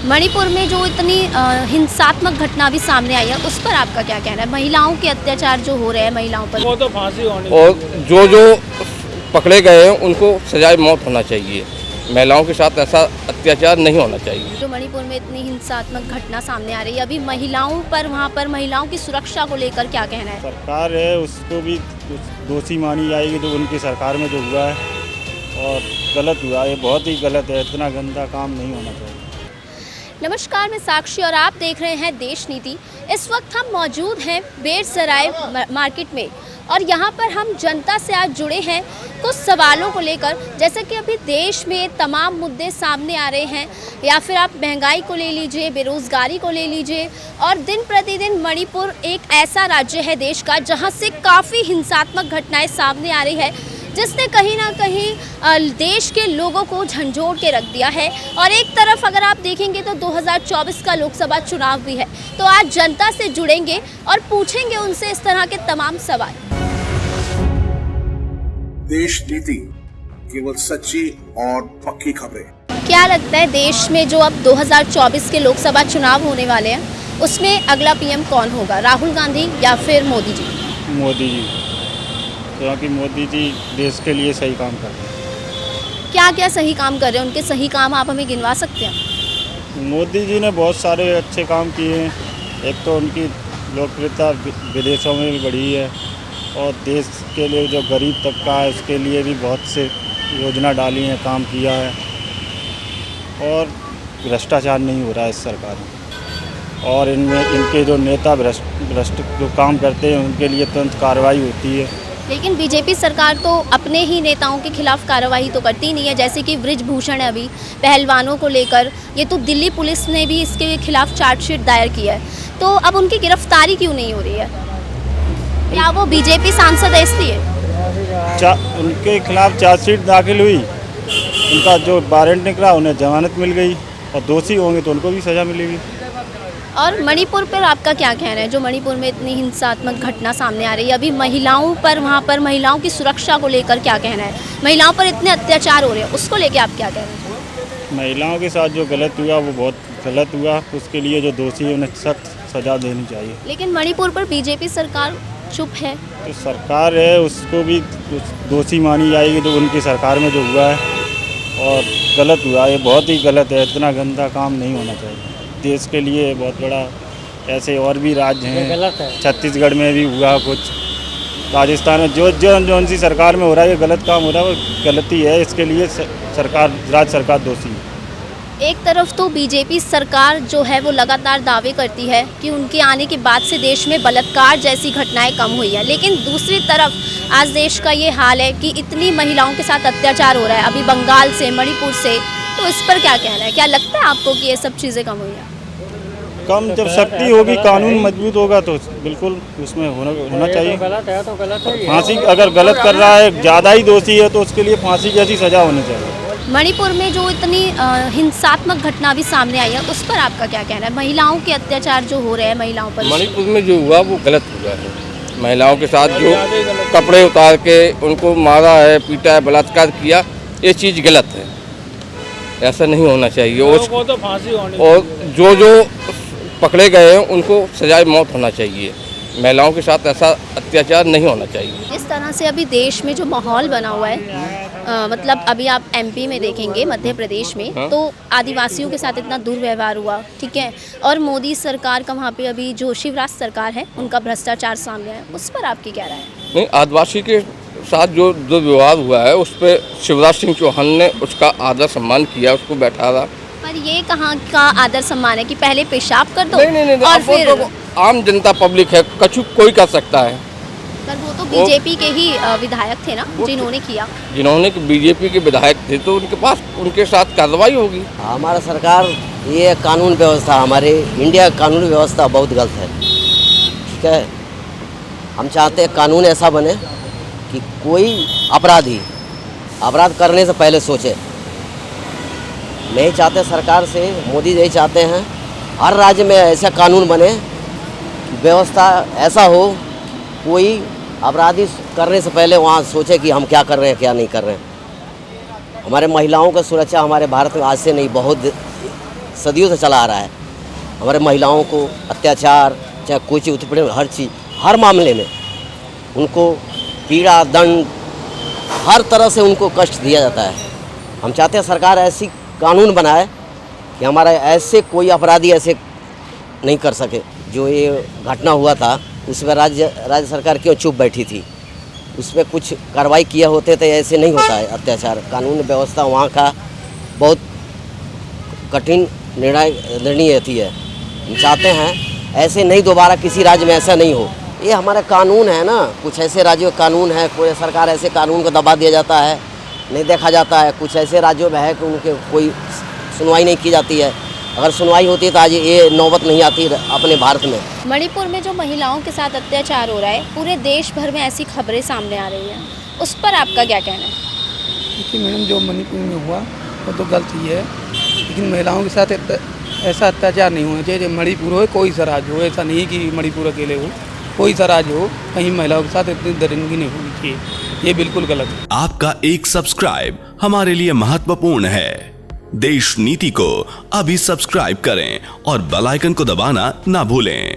मणिपुर में जो इतनी हिंसात्मक घटना भी सामने आई है, उस पर आपका क्या कहना है? महिलाओं के अत्याचार जो हो रहे हैं महिलाओं पर, वो तो फांसी होनी और जो पकड़े गए हैं उनको सजाए मौत होना चाहिए। महिलाओं के साथ ऐसा अत्याचार नहीं होना चाहिए। जो मणिपुर में इतनी हिंसात्मक घटना सामने आ रही है, अभी महिलाओं पर, वहाँ पर महिलाओं की सुरक्षा को लेकर क्या कहना है? सरकार है उसको भी दोषी मानी जाएगी तो उनकी सरकार में जो हुआ है और गलत हुआ, ये बहुत ही गलत है। इतना गंदा काम नहीं होना चाहिए। नमस्कार, मैं साक्षी और आप देख रहे हैं देश नीति। इस वक्त हम मौजूद हैं बेरसराय मार्केट में और यहाँ पर हम जनता से आज जुड़े हैं कुछ सवालों को लेकर। जैसे कि अभी देश में तमाम मुद्दे सामने आ रहे हैं, या फिर आप महंगाई को ले लीजिए, बेरोज़गारी को ले लीजिए, और दिन प्रतिदिन मणिपुर एक ऐसा राज्य है देश का जहाँ से काफ़ी हिंसात्मक घटनाएं सामने आ रही है, जिसने कहीं ना कहीं देश के लोगों को झंझोड़ के रख दिया है। और एक तरफ अगर आप देखेंगे तो 2024 का लोकसभा चुनाव भी है, तो आज जनता से जुड़ेंगे और पूछेंगे उनसे इस तरह के तमाम सवाल। देश नीति, केवल सच्ची और पक्की खबरें। क्या लगता है देश में जो अब 2024 के लोकसभा चुनाव होने वाले हैं, उसमें अगला पीएम कौन होगा, राहुल गांधी या फिर मोदी जी? मोदी जी, क्योंकि मोदी जी देश के लिए सही काम कर रहे हैं। क्या क्या सही काम कर रहे हैं? उनके सही काम आप हमें गिनवा सकते हैं? मोदी जी ने बहुत सारे अच्छे काम किए हैं। एक तो उनकी लोकप्रियता विदेशों में भी बढ़ी है और देश के लिए जो गरीब तबका है उसके लिए भी बहुत से योजना डाली हैं, काम किया है। और भ्रष्टाचार नहीं हो रहा है इस सरकार में। और इनमें इनके जो नेता भ्रष्ट जो काम करते हैं उनके लिए तुरंत कार्रवाई होती है। लेकिन बीजेपी सरकार तो अपने ही नेताओं के खिलाफ कार्रवाई तो करती नहीं है। जैसे कि बृजभूषण है, अभी पहलवानों को लेकर, ये तो दिल्ली पुलिस ने भी इसके खिलाफ चार्जशीट दायर किया है, तो अब उनकी गिरफ्तारी क्यों नहीं हो रही है? क्या वो बीजेपी सांसद है इसलिए? उनके खिलाफ चार्जशीट दाखिल हुई, उनका जो वारंट निकला उन्हें जमानत मिल गई, और दोषी होंगे तो उनको भी सज़ा मिलेगी। और मणिपुर पर आपका क्या कहना है? जो मणिपुर में इतनी हिंसात्मक घटना सामने आ रही है, अभी महिलाओं पर, वहाँ पर महिलाओं की सुरक्षा को लेकर क्या कहना है? महिलाओं पर इतने अत्याचार हो रहे हैं, उसको लेकर आप क्या कह रहे हैं? महिलाओं के साथ जो गलत हुआ वो बहुत गलत हुआ, उसके लिए जो दोषी है उन्हें सख्त सज़ा देनी चाहिए। लेकिन मणिपुर पर बीजेपी सरकार चुप है। तो सरकार है उसको भी दोषी मानी जाएगी तो उनकी सरकार में जो हुआ है और गलत हुआ, ये बहुत ही गलत है। इतना गंदा काम नहीं होना चाहिए। देश के लिए बहुत बड़ा, ऐसे और भी राज्य हैं, छत्तीसगढ़ में भी हुआ कुछ, राजस्थान में जो सी सरकार में हो रहा है ये गलत काम हो रहा है, वो गलती है। इसके लिए सरकार, राज्य सरकार दोषी है। एक तरफ तो बीजेपी सरकार जो है वो लगातार दावे करती है कि उनके आने के बाद से देश में बलात्कार जैसी घटनाएं कम हुई है, लेकिन दूसरी तरफ आज देश का ये हाल है कि इतनी महिलाओं के साथ अत्याचार हो रहा है, अभी बंगाल से, मणिपुर से। तो इस पर क्या कहना है? क्या लगता है आपको कि ये सब चीज़ें कम हुई हैं? कम जब शक्ति होगी, कानून मजबूत होगा तो बिल्कुल उसमें होना चाहिए। फांसी, अगर गलत कर रहा है, ज़्यादा ही दोषी है तो उसके लिए फांसी जैसी सज़ा होनी चाहिए। मणिपुर में जो इतनी हिंसात्मक घटना भी सामने आई है, उस पर आपका क्या कहना है? महिलाओं के अत्याचार जो हो रहे हैं महिलाओं पर, मणिपुर में जो हुआ वो गलत हुआ है। महिलाओं के साथ जो कपड़े उतार के उनको मारा है, पीटा है, बलात्कार किया, ये चीज़ गलत है, ऐसा नहीं होना चाहिए। वो तो फांसी होनी और जो पकड़े गए हैं उनको सजाए मौत होना चाहिए। महिलाओं के साथ ऐसा अत्याचार नहीं होना चाहिए। जिस तरह से अभी देश में जो माहौल बना हुआ है, मतलब अभी आप एमपी में देखेंगे, मध्य प्रदेश में, तो आदिवासियों के साथ इतना दुर्व्यवहार हुआ, ठीक है, और मोदी सरकार का वहाँ पे अभी जो शिवराज सरकार है उनका भ्रष्टाचार सामने है, उस पर आपकी क्या राय है? नहीं, आदिवासी के साथ जो दुर्व्यवहार हुआ है उस पर शिवराज सिंह चौहान ने उसका आदर सम्मान किया, उसको बैठा रहा। पर ये कहाँ का आदर सम्मान है कि पहले पेशाब कर दो? नहीं, और फिर तो आम जनता पब्लिक है, कछु कोई कर सकता है। पर वो तो बीजेपी के ही विधायक थे ना जिन्होंने किया। जिन्होंने बीजेपी के विधायक थे तो उनके पास, उनके साथ कार्रवाई होगी। हमारा सरकार, ये कानून व्यवस्था, हमारे इंडिया कानून व्यवस्था बहुत गलत है, ठीक है। हम चाहते हैं कानून ऐसा बने कि कोई अपराधी अपराध करने से पहले सोचे। नहीं चाहते सरकार से, मोदी यही चाहते हैं हर राज्य में ऐसा कानून बने, व्यवस्था ऐसा हो, कोई अपराधी करने से पहले वहाँ सोचे कि हम क्या कर रहे हैं, क्या नहीं कर रहे हैं। हमारे महिलाओं का सुरक्षा हमारे भारत में आज से नहीं, बहुत सदियों से चला आ रहा है। हमारे महिलाओं को अत्याचार, चाहे कोई चीज़ उत्पीड़न, हर चीज़, हर मामले में उनको पीड़ा दंड, हर तरह से उनको कष्ट दिया जाता है। हम चाहते हैं सरकार ऐसी कानून बनाए कि हमारा ऐसे कोई अपराधी ऐसे नहीं कर सके। जो ये घटना हुआ था उस पर राज्य सरकार क्यों चुप बैठी थी? उस पर कुछ कार्रवाई किए होते तो ऐसे नहीं होता है अत्याचार। कानून व्यवस्था वहाँ का बहुत कठिन निर्णय होती है। हम चाहते हैं ऐसे नहीं, दोबारा किसी राज्य में ऐसा नहीं हो। ये हमारा कानून है ना, कुछ ऐसे राज्यों का कानून है, कोई सरकार ऐसे कानून को दबा दिया जाता है, नहीं देखा जाता है। कुछ ऐसे राज्यों में है कि उनके कोई सुनवाई नहीं की जाती है। अगर सुनवाई होती है तो आज ये नौबत नहीं आती अपने भारत में। मणिपुर में जो महिलाओं के साथ अत्याचार हो रहा है, पूरे देश भर में ऐसी खबरें सामने आ रही हैं, उस पर आपका क्या कहना है? देखिए मैडम, जो मणिपुर में हुआ वो तो गलत ही है, लेकिन महिलाओं के साथ ऐसा अत्याचार नहीं होना चाहिए। मणिपुर हो, कोई सा राज्य हो, ऐसा नहीं कि मणिपुर अकेले हो, कोई सा राज्य हो, कहीं महिलाओं के साथ इतनी दरिंदगी नहीं होनी चाहिए। ये बिल्कुल गलत है। आपका एक सब्सक्राइब हमारे लिए महत्वपूर्ण है। देश नीति को अभी सब्सक्राइब करें और बेल आइकन को दबाना ना भूलें।